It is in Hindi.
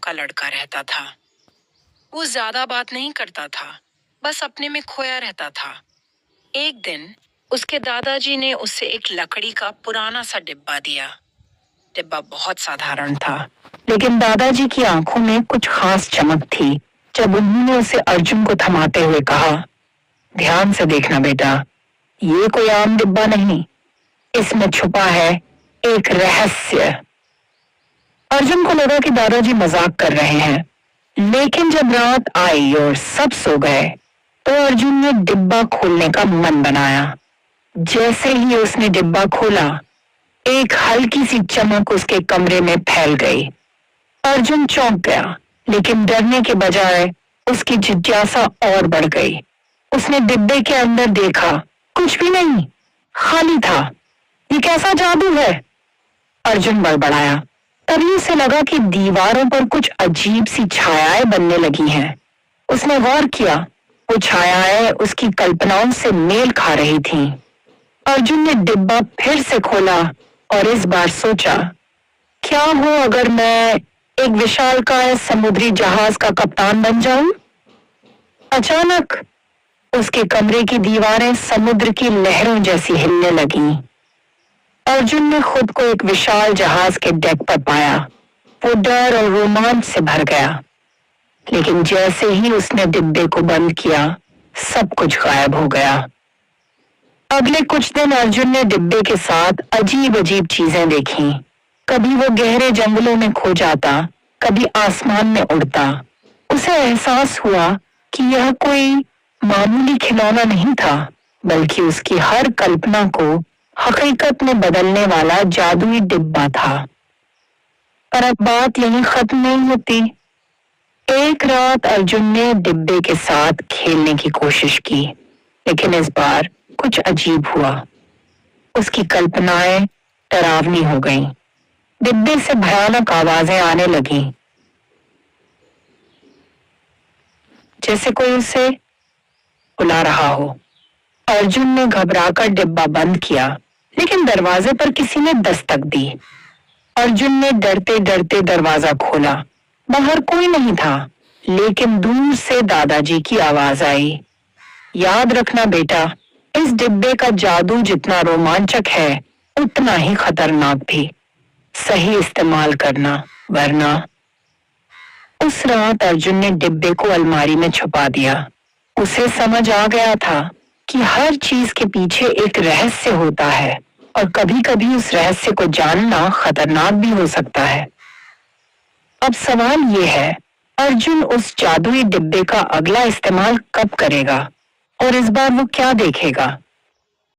का लड़का रहता था। वो ज्यादा बात नहीं करता था, बस अपने में खोया रहता था। एक दिन उसके दादाजी ने उसे एक लकड़ी का पुराना सा डिब्बा दिया। डिब्बा बहुत साधारण था, लेकिन दादाजी की आंखों में कुछ खास चमक थी जब उन्होंने उसे अर्जुन को थमाते हुए कहा, ध्यान से देखना बेटा, ये कोई आम डिब्बा नहीं, इसमें छुपा है एक रहस्य। अर्जुन को लगा कि दादाजी मजाक कर रहे हैं, लेकिन जब रात आई और सब सो गए तो अर्जुन ने डिब्बा खोलने का मन बनाया। जैसे ही उसने डिब्बा खोला, एक हल्की सी चमक उसके कमरे में फैल गई। अर्जुन चौंक गया, लेकिन डरने के बजाय उसकी जिज्ञासा और बढ़ गई। उसने डिब्बे के अंदर देखा, कुछ भी नहीं, खाली था। ये कैसा जादू है? अर्जुन बड़बड़ाया। तभी उसे लगा कि दीवारों पर कुछ अजीब सी छायाएं बनने लगी हैं। उसने गौर किया, वो छायाएं उसकी कल्पनाओं से मेल खा रही थीं। अर्जुन ने डिब्बा फिर से खोला और इस बार सोचा, क्या हो अगर मैं एक विशालकाय समुद्री जहाज का कप्तान बन जाऊं? अचानक उसके कमरे की दीवारें समुद्र की लहरों जैसी हिलने लगीं। अर्जुन ने खुद को एक विशाल जहाज के डेक पर पाया। वो डर और रोमांच से भर गया, लेकिन जैसे ही उसने डिब्बे को बंद किया, सब कुछ गायब हो गया। अगले कुछ दिन अर्जुन ने डिब्बे के साथ अजीब अजीब चीजें देखी। कभी वो गहरे जंगलों में खो जाता, कभी आसमान में उड़ता। उसे एहसास हुआ कि यह कोई मामूली खिलौना नहीं था, बल्कि उसकी हर कल्पना को हकीकत में बदलने वाला जादुई डिब्बा था। पर अब बात यहीं खत्म नहीं होती। एक रात अर्जुन ने डिब्बे के साथ खेलने की कोशिश की, लेकिन इस बार कुछ अजीब हुआ। उसकी कल्पनाएं डरावनी हो गईं। डिब्बे से भयानक आवाजें आने लगीं, जैसे कोई उसे बुला रहा हो। अर्जुन ने घबराकर डिब्बा बंद किया, लेकिन दरवाजे पर किसी ने दस्तक दी। अर्जुन ने डरते डरते दरवाजा खोला। बाहर कोई नहीं था, लेकिन दूर से दादाजी की आवाज आई, याद रखना बेटा, इस डिब्बे का जादू जितना रोमांचक है, उतना ही खतरनाक भी। सही इस्तेमाल करना, वरना। उस रात अर्जुन ने डिब्बे को अलमारी में छुपा दिया। उसे समझ आ गया था कि हर चीज के पीछे एक रहस्य होता है, और कभी-कभी उस रहस्य को जानना खतरनाक भी हो सकता है। अब सवाल ये है, अर्जुन उस जादुई डिब्बे का अगला इस्तेमाल कब करेगा और इस बार वो क्या देखेगा?